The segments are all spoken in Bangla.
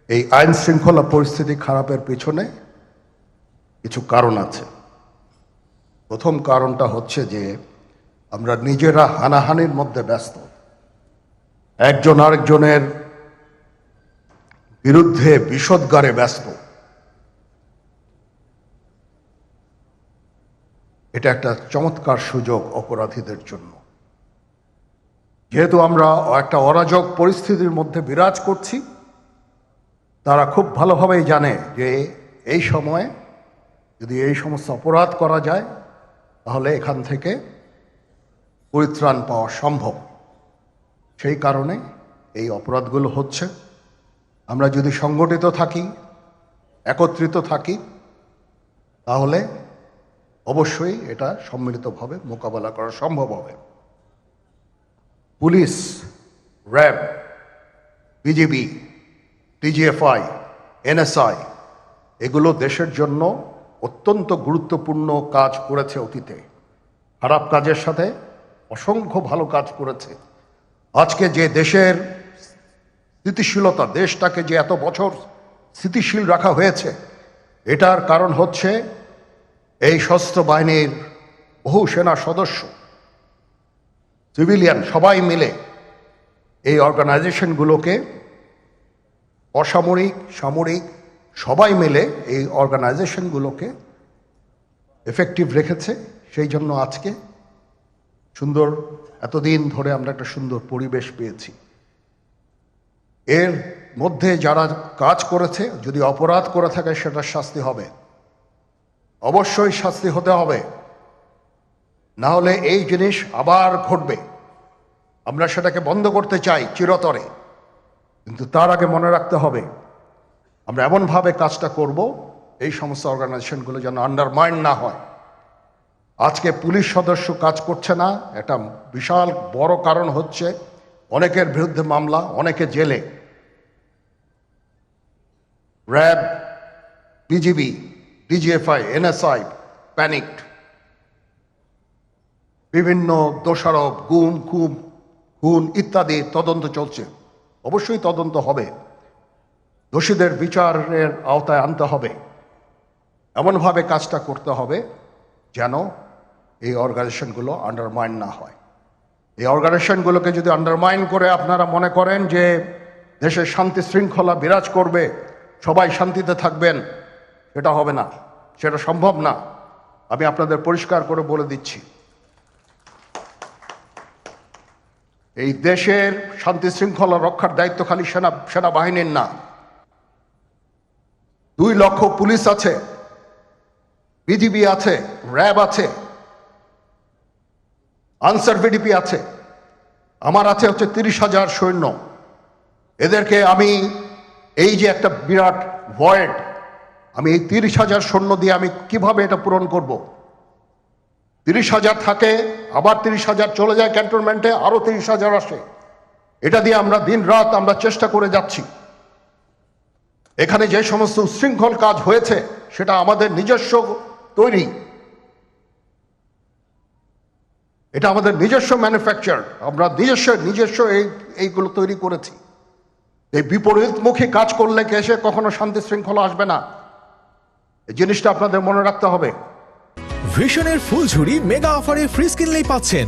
এই আইন শৃঙ্খলা পরিস্থিতি খারাপের পেছনে কিছু কারণ আছে। প্রথম কারণটা হচ্ছে যে আমরা নিজেরা হানাহানির মধ্যে ব্যস্ত, একজন আরেকজনের বিরুদ্ধে বিষোদ্গারে ব্যস্ত। এটা একটা চমৎকার সুযোগ অপরাধীদের জন্য। যেহেতু আমরা একটা অরাজক পরিস্থিতির মধ্যে বিরাজ করছি, তারা খুব ভালোভাবেই জানে যে এই সময়ে যদি এই সমস্ত অপরাধ করা যায় তাহলে এখান থেকে পরিত্রাণ পাওয়া সম্ভব। সেই কারণে এই অপরাধগুলো হচ্ছে। আমরা যদি সংগঠিত থাকি, একত্রিত থাকি, তাহলে অবশ্যই এটা সম্মিলিতভাবে মোকাবেলা করা সম্ভব হবে। Police, RAB, BGB, TGFI, NSI এগুলো দেশের জন্য অত্যন্ত গুরুত্বপূর্ণ কাজ করেছে অতীতে। খারাপ কাজের সাথে অসংখ্য ভালো কাজ করেছে। আজকে যে দেশের স্থিতিশীলতা, দেশটাকে যে এত বছর স্থিতিশীল রাখা হয়েছে, এটার কারণ হচ্ছে এই সশস্ত্র বাহিনীর বহু সেনা সদস্য, সিভিলিয়ান সবাই মিলে এই অর্গানাইজেশনগুলোকে, অসামরিক, সামরিক সবাই মিলে এই অর্গানাইজেশনগুলোকে এফেক্টিভ রেখেছে। সেই জন্য আজকে সুন্দর, এতদিন ধরে আমরা একটা সুন্দর পরিবেশ পেয়েছি। এর মধ্যে যারা কাজ করেছে, যদি অপরাধ করে থাকে সেটার শাস্তি হবে, অবশ্যই শাস্তি হতে হবে। না হলে এই জিনিস আবার ঘটবে। আমরা সেটাকে বন্ধ করতে চাই চিরতরে, কিন্তু তার আগে মনে রাখতে হবে আমরা এমনভাবে কাজটা করব এই সমস্ত অর্গানাইজেশনগুলো যেন আন্ডারমাইন না হয়। আজকে পুলিশ সদস্য কাজ করছে না, এটা বিশাল বড় কারণ হচ্ছে অনেকের বিরুদ্ধে মামলা, অনেকে জেলে। RAB, BGB, DGFI, NSI panicked. বিভিন্ন দোষারোপ, গুম, খুন ইত্যাদি তদন্ত চলছে। অবশ্যই তদন্ত হবে, দোষীদের বিচারের আওতায় আনতে হবে। এমনভাবে কাজটা করতে হবে যেন এই অর্গানাইজেশনগুলো আন্ডারমাইন না হয়। এই অর্গানাইজেশনগুলোকে যদি আন্ডারমাইন করে আপনারা মনে করেন যে দেশের শান্তি শৃঙ্খলা বিরাজ করবে, সবাই শান্তিতে থাকবেন, সেটা হবে না, সেটা সম্ভব না। আমি আপনাদের পরিষ্কার করে বলে দিচ্ছি, এই দেশের শান্তি শৃঙ্খলা রক্ষার দায়িত্ব খালি সেনাবাহিনীর না। 2 লক্ষ পুলিশ আছে, বিজিবি আছে, র্যাব আছে, আনসার ভিডিপি আছে, আমার আছে হচ্ছে 30,000 সৈন্য। এদেরকে আমি এই যে একটা বিরাট ভয়েড, আমি এই 30,000 সৈন্য দিয়ে আমি কিভাবে এটা পূরণ করব? 30,000 থাকে, আবার 30,000 চলে যায় ক্যান্টনমেন্টে, আরো 30,000 আসে। এটা দিয়ে আমরা দিন রাত আমরা চেষ্টা করে যাচ্ছি। এখানে যে সমস্ত উচ্ছৃঙ্খল কাজ হয়েছে সেটা আমাদের নিজস্ব তৈরি, এটা আমাদের নিজস্ব ম্যানুফ্যাকচার, আমরা নিজস্ব এইগুলো তৈরি করেছি। এই বিপরীতমুখী কাজ করলে এসে কখনো শান্তি শৃঙ্খলা আসবে না, এই জিনিসটা আপনাদের মনে রাখতে হবে। ভিশনের ফুলঝুরি মেগা অফারে ফ্রিজ কিনলেই পাচ্ছেন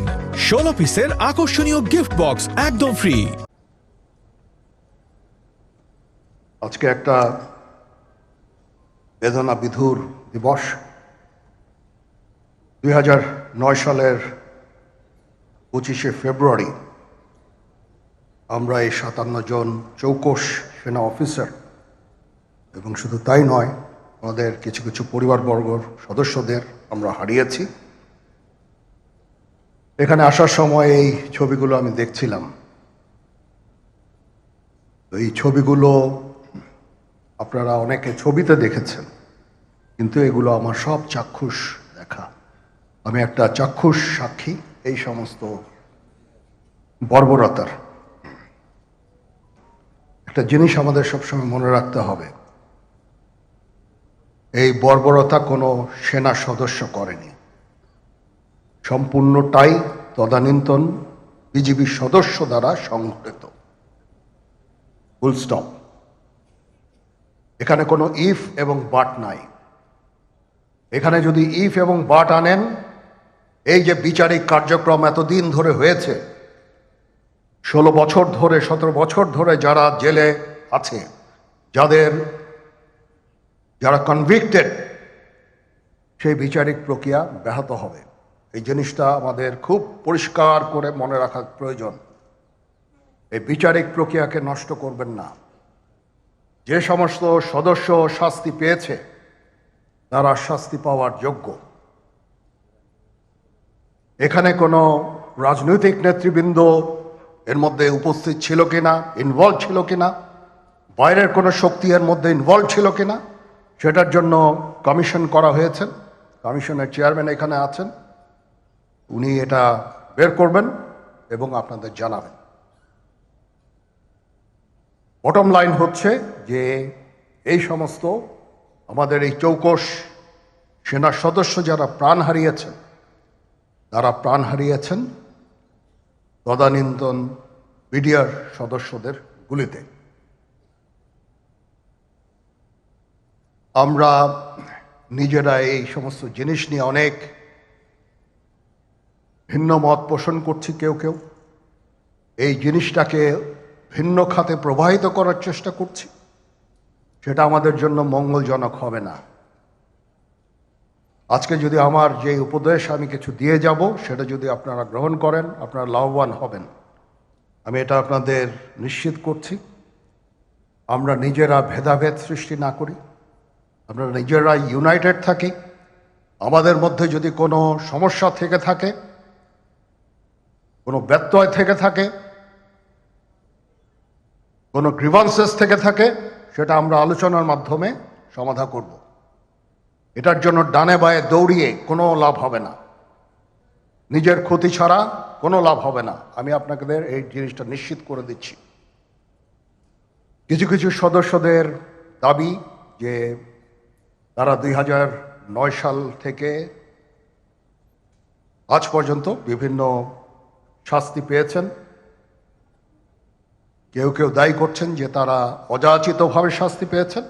16 পিসের আকর্ষণীয় গিফট বক্স একদম ফ্রি। আজকে একটা বেদনা বিধুর দিবস। 2009 সালের 25শে ফেব্রুয়ারি আমরা এই 57 জন চৌকস সেনা অফিসার, এবং শুধু তাই নয়, আমাদের কিছু কিছু পরিবারবর্গর সদস্যদের আমরা হারিয়েছি। এখানে আসার সময় এই ছবিগুলো আমি দেখছিলাম। এই ছবিগুলো আপনারা অনেকে ছবিতে দেখেছেন, কিন্তু এগুলো আমার সব চাক্ষুষ দেখা। আমি একটা চাক্ষুষ সাক্ষী এই সমস্ত বর্বরতার। একটা জিনিস আমাদের সবসময় মনে রাখতে হবে, এই বর্বরতা কোনো সেনা সদস্য করেনি, সম্পূর্ণটাই তদানীন্তন বিজিবি সদস্য দ্বারা সংঘটিত। Full stop. এখানে কোনো ইফ এবং বাট নাই। এখানে যদি ইফ এবং বাট আনেন, এই যে বিচারিক কার্যক্রম এতদিন ধরে হয়েছে, 16 বছর ধরে 17 বছর ধরে যারা জেলে আছে, যারা কনভিক্টেড, সেই বিচারিক প্রক্রিয়া ব্যাহত হবে। এই জিনিসটা আমাদের খুব পরিষ্কার করে মনে রাখা প্রয়োজন। এই বিচারিক প্রক্রিয়াকে নষ্ট করবেন না। যে সমস্ত সদস্য শাস্তি পেয়েছে তারা শাস্তি পাওয়ার যোগ্য। এখানে কোনো রাজনৈতিক নেতৃবৃন্দ এর মধ্যে উপস্থিত ছিল কিনা, ইনভলভ ছিল কিনা, বাইরের কোনো শক্তি এর মধ্যে ইনভলভ ছিল কিনা, সেটার জন্য কমিশন করা হয়েছে। কমিশনের চেয়ারম্যান এখানে আছেন, উনি এটা বের করবেন এবং আপনাদের জানাবেন। বটম লাইন হচ্ছে যে এই সমস্ত আমাদের এই চৌকস সেনা সদস্য যারা প্রাণ হারিয়েছেন, তারা প্রাণ হারিয়েছেন তদানীন্তন বিডিআর সদস্যদের গুলিতে। আমরা নিজেরা এই সমস্ত জিনিস নিয়ে অনেক ভিন্ন মত পোষণ করছি। কেউ কেউ এই জিনিসটাকে ভিন্ন খাতে প্রবাহিত করার চেষ্টা করছি। সেটা আমাদের জন্য মঙ্গলজনক হবে না। আজকে যদি আমার যে উপদেশ আমি কিছু দিয়ে যাব, সেটা যদি আপনারা গ্রহণ করেন, আপনারা লাভবান হবেন, আমি এটা আপনাদের নিশ্চিত করছি। আমরা নিজেরা ভেদাভেদ সৃষ্টি না করি, আমরা নিজেরা ইউনাইটেড থাকি। আমাদের মধ্যে যদি কোনো সমস্যা থেকে থাকে, কোনো ব্যত্যয় থেকে থাকে, কোনো গ্রিভান্সেস থেকে থাকে, সেটা আমরা আলোচনার মাধ্যমে সমাধান করব। এটার জন্য ডানে বায়ে দৌড়িয়ে কোনো লাভ হবে না, নিজের ক্ষতি ছাড়া কোনো লাভ হবে না। আমি আপনাদের এই জিনিসটা নিশ্চিত করে দিচ্ছি। কিছু কিছু সদস্যদের দাবি যে তারা 2009 সাল থেকে আজ পর্যন্ত বিভিন্ন শাস্তি পেয়েছেন। কেউ কেউ দায়ী করছেন যে তারা অযাচিতভাবে শাস্তি পেয়েছেন।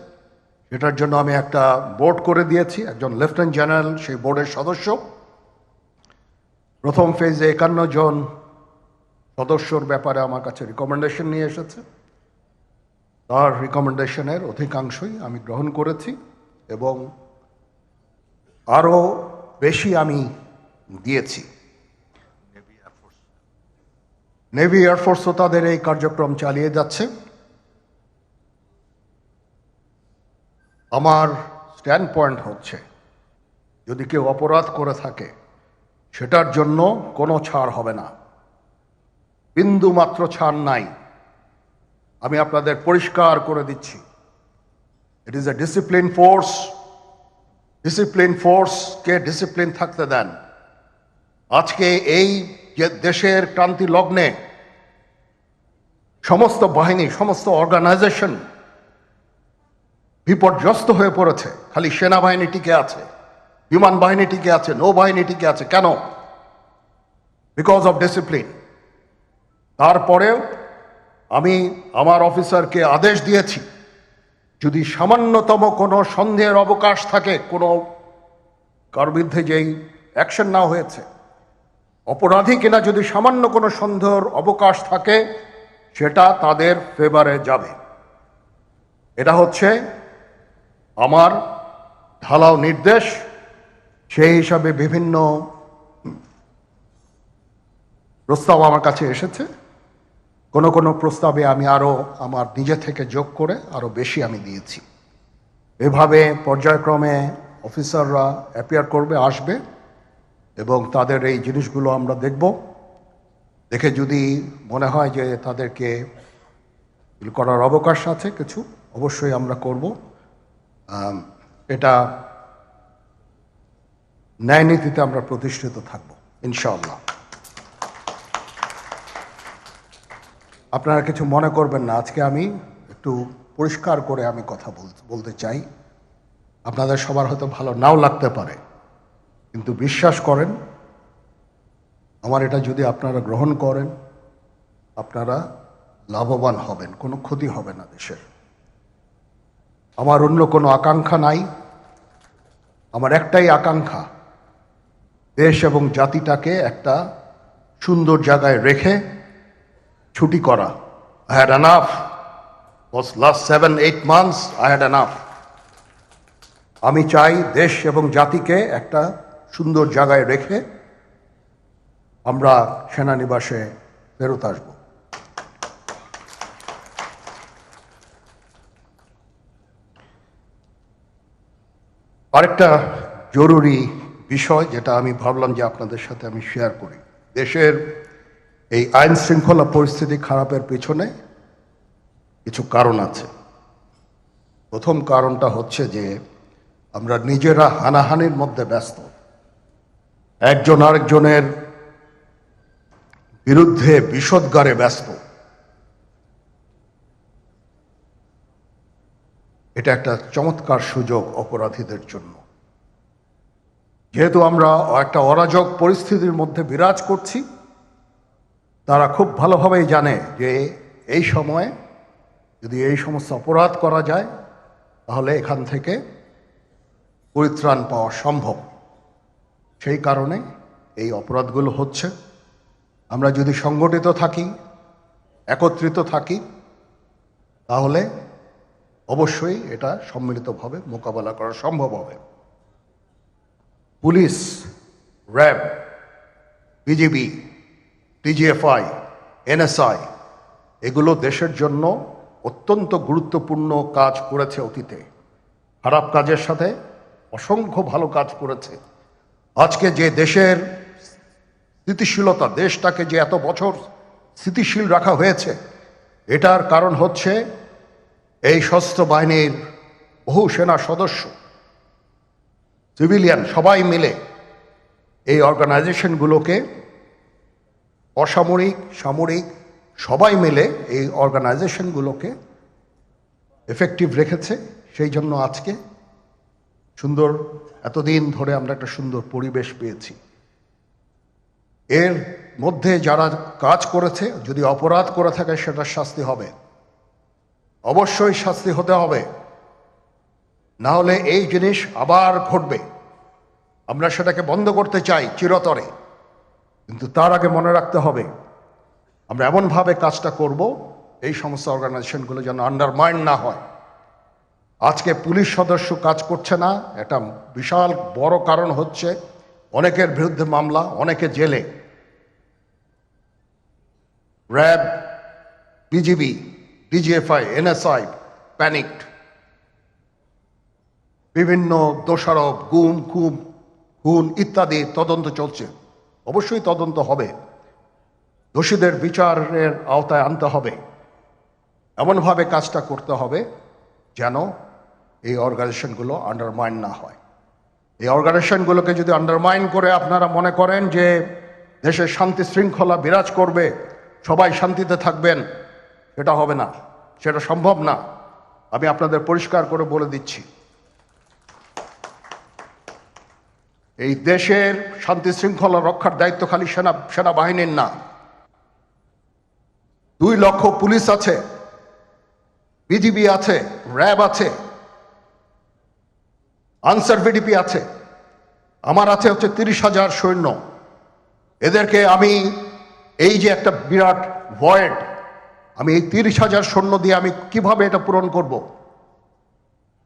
সেটার জন্য আমি একটা বোর্ড করে দিয়েছি, একজন লেফটেন্যান্ট জেনারেল সেই বোর্ডের সদস্য। প্রথম ফেজে 51 জন সদস্যর ব্যাপারে আমার কাছে রিকমেন্ডেশন নিয়ে এসেছে। তার রিকমেন্ডেশনের অধিকাংশই আমি গ্রহণ করেছি এবং আরও বেশি আমি দিয়েছি। নেভি এয়ারফোর্সও তাদের এই কার্যক্রম চালিয়ে যাচ্ছে। আমার স্ট্যান্ড পয়েন্ট হচ্ছে, যদি কেউ অপরাধ করে থাকে সেটার জন্য কোনো ছাড় হবে না, বিন্দু মাত্র ছাড় নাই। আমি আপনাদের পরিষ্কার করে দিচ্ছি, it is a discipline force. Discipline ফোর্সকে ডিসিপ্লিন থাকতে দেন। আজকে এই যে দেশের ক্রান্তি লগ্নে সমস্ত বাহিনী, সমস্ত অর্গানাইজেশন বিপর্যস্ত হয়ে পড়েছে। খালি সেনাবাহিনী টিকে আছে, বিমান বাহিনী টিকে আছে, নৌবাহিনী টিকে আছে। কেন? Because of discipline. তারপরেও আমি আমার অফিসারকে আদেশ দিয়েছি, যদি সামান্যতম কোনো সন্দেহের অবকাশ থাকে, কোনো কার বিরুদ্ধে যেই অ্যাকশন না হয়েছে, অপরাধী কিনা যদি সামান্য কোনো সন্দেহের অবকাশ থাকে, সেটা তাদের ফেভারে যাবে। এটা হচ্ছে আমার ঢালাও নির্দেশ। সেই হিসাবে বিভিন্ন প্রস্তাব আমার কাছে এসেছে। কোনো কোনো প্রস্তাবে আমি আরও আমার নিজে থেকে যোগ করে আরও বেশি আমি দিয়েছি। এভাবে পর্যায়ক্রমে অফিসাররা অ্যাপিয়ার করবে, আসবে এবং তাদের এই জিনিসগুলো আমরা দেখব। দেখে যদি মনে হয় যে তাদেরকে করার অবকাশ আছে কিছু, অবশ্যই আমরা করব। এটা ন্যায় নীতিতে আমরা প্রতিষ্ঠিত থাকব ইনশাআল্লাহ। আপনারা কিছু মনে করবেন না, আজকে আমি একটু পরিষ্কার করে আমি কথা বলতে চাই। আপনাদের সবার হয়তো ভালো নাও লাগতে পারে, কিন্তু বিশ্বাস করেন, আমার এটা যদি আপনারা গ্রহণ করেন, আপনারা লাভবান হবেন, কোনো ক্ষতি হবে না দেশের। আমার অন্য কোনো আকাঙ্ক্ষা নাই। আমার একটাই আকাঙ্ক্ষা, দেশ এবং জাতিটাকে একটা সুন্দর জায়গায় রেখে ছুটি করা। I had enough. Was last 7-8 months I had enough. আমি চাই দেশ এবং জাতিকে একটা সুন্দর জায়গায় রেখে আমরা সেনানিবাসে ফেরত আসব। আরেকটা জরুরি বিষয় যেটা আমি ভাবলাম যে আপনাদের সাথে আমি শেয়ার করি। দেশের এই আইন শৃঙ্খলা পরিস্থিতি খারাপের পেছনে কিছু কারণ আছে। প্রথম কারণটা হচ্ছে যে আমরা নিজেরা হানাহানির মধ্যে ব্যস্ত, একজন আরেকজনের বিরুদ্ধে বিষোদ্গারে ব্যস্ত। এটা একটা চমৎকার সুযোগ অপরাধীদের জন্য। যেহেতু আমরা একটা অরাজক পরিস্থিতির মধ্যে বিরাজ করছি, তারা খুব ভালোভাবেই জানে যে এই সময়ে যদি এই সমস্ত অপরাধ করা যায় তাহলে এখান থেকে পরিত্রাণ পাওয়া সম্ভব। সেই কারণে এই অপরাধগুলো হচ্ছে। আমরা যদি সংগঠিত থাকি, একত্রিত থাকি, তাহলে অবশ্যই এটা সম্মিলিতভাবে মোকাবেলা করা সম্ভব হবে। Police, RAB, BGB, TGFI, NSI এগুলো দেশের জন্য অত্যন্ত গুরুত্বপূর্ণ কাজ করেছে অতীতে। খারাপ কাজের সাথে অসংখ্য ভালো কাজ করেছে। আজকে যে দেশের স্থিতিশীলতা, দেশটাকে যে এত বছর স্থিতিশীল রাখা হয়েছে, এটার কারণ হচ্ছে এই সশস্ত্র বাহিনীর বহু সেনা সদস্য, সিভিলিয়ান সবাই মিলে এই অর্গানাইজেশনগুলোকে, অসামরিক, সামরিক সবাই মিলে এই অর্গানাইজেশনগুলোকে এফেক্টিভ রেখেছে। সেই জন্য আজকে সুন্দর, এতদিন ধরে আমরা একটা সুন্দর পরিবেশ পেয়েছি। এর মধ্যে যারা কাজ করেছে, যদি অপরাধ করে থাকে সেটার শাস্তি হবে, অবশ্যই শাস্তি হতে হবে। না হলে এই জিনিস আবার ঘটবে। আমরা সেটাকে বন্ধ করতে চাই চিরতরে, কিন্তু তার আগে মনে রাখতে হবে আমরা এমনভাবে কাজটা করব এই সমস্ত অর্গানাইজেশনগুলো যেন আন্ডারমাইন না হয়। আজকে পুলিশ সদস্য কাজ করছে না, এটা বিশাল বড় কারণ হচ্ছে অনেকের বিরুদ্ধে মামলা, অনেকে জেলে। RAB, BGB, DGFI, NSI panicked. বিভিন্ন দোষারোপ, গুম, খুন ইত্যাদি তদন্ত চলছে। অবশ্যই তদন্ত হবে, দোষীদের বিচারের আওতায় আনতে হবে। এমনভাবে কাজটা করতে হবে যেন এই অর্গানাইজেশনগুলো আন্ডারমাইন না হয়। এই অর্গানাইজেশনগুলোকে যদি আন্ডারমাইন করে আপনারা মনে করেন যে দেশের শান্তি শৃঙ্খলা বিরাজ করবে, সবাই শান্তিতে থাকবেন, সেটা হবে না, সেটা সম্ভব না। আমি আপনাদের পরিষ্কার করে বলে দিচ্ছি, এই দেশের শান্তি শৃঙ্খলা রক্ষার দায়িত্ব খালি সেনাবাহিনীর না। 2 লক্ষ পুলিশ আছে, বিজিবি আছে, র্যাব আছে, আনসার ভিডিপি আছে, আমার আছে হচ্ছে 30,000 সৈন্য। এদেরকে আমি এই যে একটা বিরাট ভয়েড, আমি এই 30,000 সৈন্য দিয়ে আমি কিভাবে এটা পূরণ করব?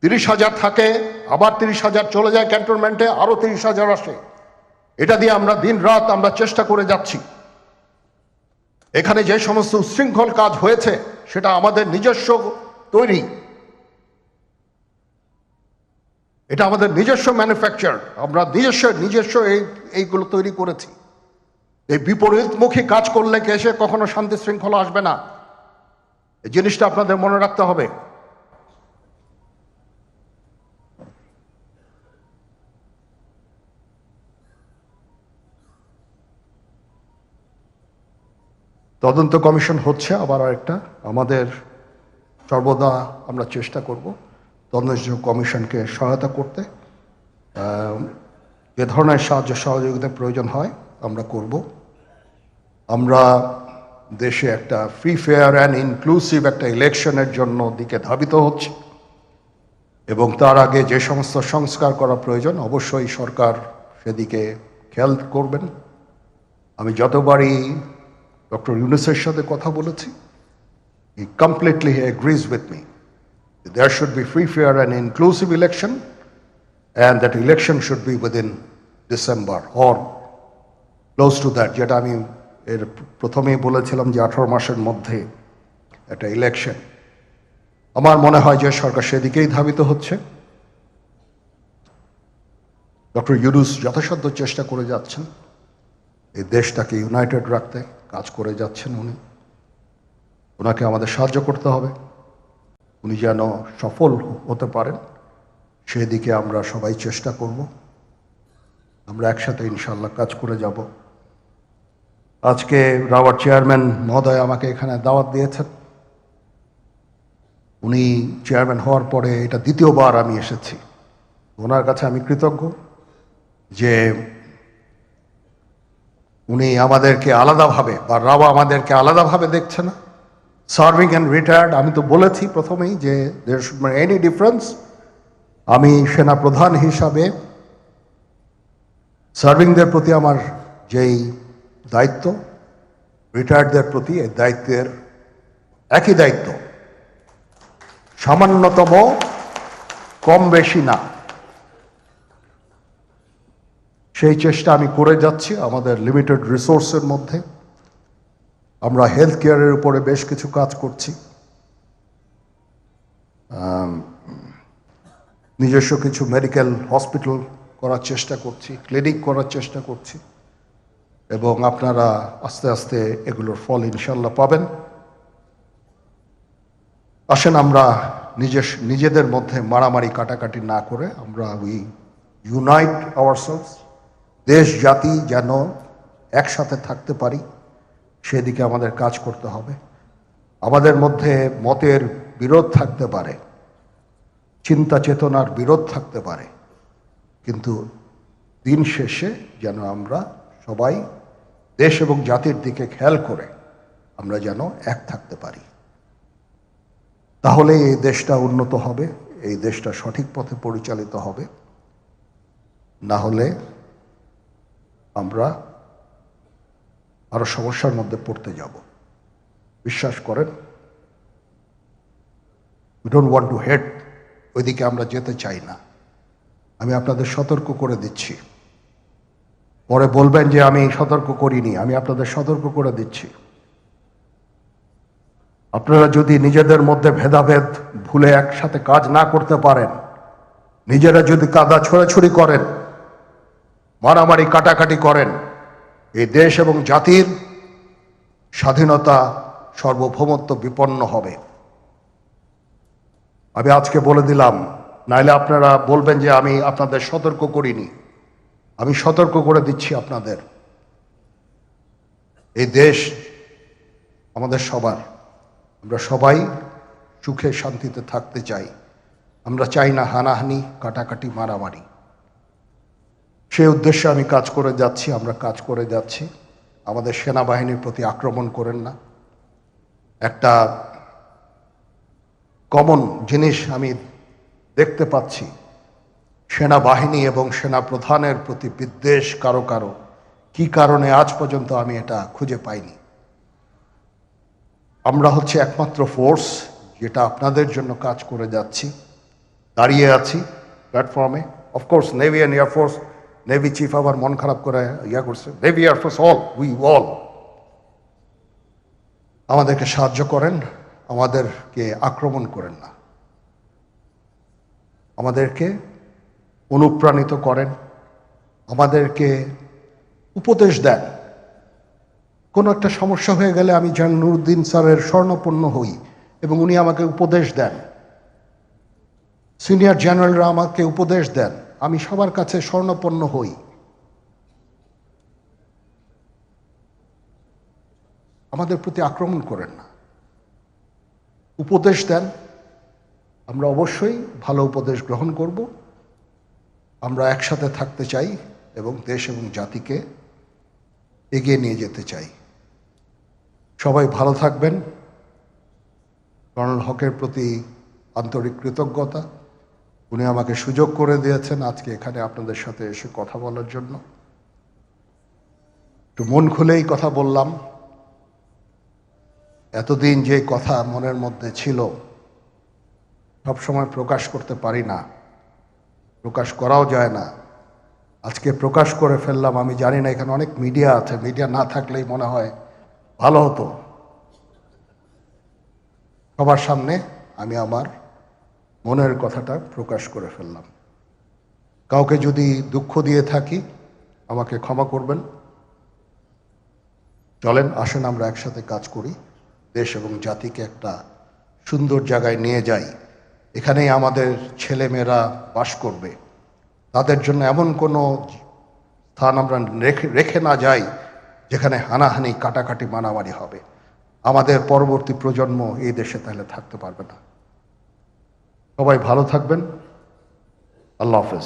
30,000 থাকে, আবার 30,000 চলে যায় ক্যান্টনমেন্টে, আরো 30,000 আসে। এটা দিয়ে আমরা দিন রাত আমরা চেষ্টা করে যাচ্ছি। এখানে যে সমস্ত উচ্ছৃঙ্খল কাজ হয়েছে সেটা আমাদের নিজস্ব তৈরি, এটা আমাদের নিজস্ব ম্যানুফ্যাকচার, আমরা নিজস্ব এইগুলো তৈরি করেছি। এই বিপরীতমুখী কাজ করলে এসে কখনো শান্তি শৃঙ্খলা আসবে না। এই জিনিসটা আপনাদের মনে রাখতে হবে। তদন্ত কমিশন হচ্ছে, আবার আরেকটা আমাদের সর্বদা আমরা চেষ্টা করব তদন্ত কমিশনকে সহায়তা করতে। যে ধরনের সাহায্য সহযোগিতার প্রয়োজন হয় আমরা করব। আমরা দেশে একটা ফ্রি, ফেয়ার অ্যান্ড ইনক্লুসিভ একটা ইলেকশনের জন্য দিকে ধাবিত হচ্ছে। এবং তার আগে যে সমস্ত সংস্কার করা প্রয়োজন অবশ্যই সরকার সেদিকে খেয়াল করবেন। আমি যতবারই ডক্টর ইউনূসের সাথে কথা বলেছি, he completely agrees with me. There should be free, fair and inclusive election, and that election should be within December or close to that, যেটা আমি এর প্রথমেই বলেছিলাম যে 18 মাসের মধ্যে একটা ইলেকশন। আমার মনে হয় যে সরকার সেদিকেই ধাবিত হচ্ছে। ডক্টর ইউনূস যথাসাধ্য চেষ্টা করে যাচ্ছেন এই দেশটাকে ইউনাইটেড রাখতে, কাজ করে যাচ্ছেন উনি। ওনাকে আমাদের সাহায্য করতে হবে, উনি যেন সফল হতে পারেন সেদিকে আমরা সবাই চেষ্টা করব। আমরা একসাথে ইনশাল্লাহ কাজ করে যাব। আজকে রাওয়ার চেয়ারম্যান মহোদয় আমাকে এখানে দাওয়াত দিয়েছেন। উনি চেয়ারম্যান হওয়ার পরে এটা দ্বিতীয়বার আমি এসেছি। ওনার কাছে আমি কৃতজ্ঞ যে উনি আমাদেরকে আলাদাভাবে বা রাওয়া আমাদেরকে আলাদাভাবে দেখছে না। সার্ভিং অ্যান্ড রিটায়ার্ড, আমি তো বলেছি প্রথমেই যে there should be any difference. আমি সেনা প্রধান হিসাবে সার্ভিংদের প্রতি আমার যেই দায়িত্ব, রিটায়ার্ডদের প্রতি এই দায়িত্বের একই দায়িত্ব, সামান্যতম কম বেশি না। সেই চেষ্টা আমি করে যাচ্ছি আমাদের লিমিটেড রিসোর্সের মধ্যে। আমরা হেলথ কেয়ারের উপরে বেশ কিছু কাজ করছি, নিজস্ব কিছু মেডিকেল হসপিটাল করার চেষ্টা করছি, ক্লিনিক করার চেষ্টা করছি, এবং আপনারা আস্তে আস্তে এগুলোর ফল ইনশাল্লাহ পাবেন। আসেন আমরা নিজেদের মধ্যে মারামারি কাটাকাটি না করে আমরা উই ইউনাইট আওয়ারসেলভস, দেশ জাতি যেন একসাথে থাকতে পারি সেদিকে আমাদের কাজ করতে হবে। আমাদের মধ্যে মতের বিরোধ থাকতে পারে, চিন্তা চেতনার বিরোধ থাকতে পারে, কিন্তু দিন শেষে যেন আমরা সবাই দেশ এবং জাতির দিকে খেয়াল করে আমরা যেন এক থাকতে পারি। তাহলে এই দেশটা উন্নত হবে, এই দেশটা সঠিক পথে পরিচালিত হবে। না হলে আমরা আরো সমস্যার মধ্যে পড়তে যাব। বিশ্বাস করেন, we don't want to head, ওইদিকে আমরা যেতে চাই না। আমি আপনাদের সতর্ক করে দিচ্ছি। পরে বলবেন যে আমি সতর্ক করিনি, আমি আপনাদের সতর্ক করে দিচ্ছি। আপনারা যদি নিজেদের মধ্যে ভেদাভেদ ভুলে একসাথে কাজ না করতে পারেন, নিজেরা যদি কাদা ছোড়াছুড়ি করেন, মারামারি কাটাকাটি করেন, এই দেশ এবং জাতির স্বাধীনতা সার্বভৌমত্ব বিপন্ন হবে। আমি আজকে বলে দিলাম, নাইলে আপনারা বলবেন যে আমি আপনাদের সতর্ক করিনি। আমি সতর্ক করে দিচ্ছি আপনাদের। এই দেশ আমাদের সবার, আমরা সবাই সুখে শান্তিতে থাকতে চাই। আমরা চাই না হানাহানি, কাটাকাটি, মারামারি। সেই উদ্দেশ্যে আমি কাজ করে যাচ্ছি, আমরা কাজ করে যাচ্ছি। আমাদের সেনাবাহিনীর প্রতি আক্রমণ করেন না। একটা কমন জিনিস আমি দেখতে পাচ্ছি, সেনাবাহিনী এবং সেনা প্রধানের প্রতি বিদ্বেষ কারো কারো। কি কারণে আজ পর্যন্ত আমি এটা খুঁজে পাইনি। আমরা হচ্ছে একমাত্র ফোর্স যেটা আপনাদের জন্য কাজ করে যাচ্ছি, দাঁড়িয়ে আছি প্ল্যাটফর্মে। Of course navy and air force, navy chief আবার মন খারাপ করে করছে, navy air force all, we all আমাদেরকে সাহায্য করেন, আমাদেরকে আক্রমণ করেন না, আমাদেরকে অনুপ্রাণিত করেন, আমাদেরকে উপদেশ দেন। কোনো একটা সমস্যা হয়ে গেলে আমি জেনারেল নুরুদ্দিন স্যারের স্বর্ণপন্ন হই এবং উনি আমাকে উপদেশ দেন। সিনিয়র জেনারেলরা আমাকে উপদেশ দেন, আমি সবার কাছে স্বর্ণপন্ন হই। আমাদের প্রতি আক্রমণ করেন না, উপদেশ দেন। আমরা অবশ্যই ভালো উপদেশ গ্রহণ করব। আমরা একসাথে থাকতে চাই এবং দেশ এবং জাতিকে এগিয়ে নিয়ে যেতে চাই। সবাই ভালো থাকবেন। কর্নেল হকের প্রতি আন্তরিক কৃতজ্ঞতা। উনি আমাকে সুযোগ করে দিয়েছেন আজকে এখানে আপনাদের সাথে এসে কথা বলার জন্য। একটু মন খুলেই কথা বললাম। এতদিন যে কথা মনের মধ্যে ছিল সবসময় প্রকাশ করতে পারি না, প্রকাশ করাও যায় না। আজকে প্রকাশ করে ফেললাম। আমি জানি না এখানে অনেক মিডিয়া আছে, মিডিয়া না থাকলেই মনে হয় ভালো হতো। সবার সামনে আমি আমার মনের কথাটা প্রকাশ করে ফেললাম। কাউকে যদি দুঃখ দিয়ে থাকি আমাকে ক্ষমা করবেন। চলেন, আসেন আমরা একসাথে কাজ করি, দেশ এবং জাতিকে একটা সুন্দর জায়গায় নিয়ে যাই। এখানেই আমাদের ছেলেমেয়েরা বাস করবে। তাদের জন্য এমন কোনো স্থান আমরা রেখে না যাই যেখানে হানাহানি, কাটাকাটি, মারামারি হবে। আমাদের পরবর্তী প্রজন্ম এই দেশে তাহলে থাকতে পারবে না। সবাই ভালো থাকবেন। আল্লাহ হাফেজ।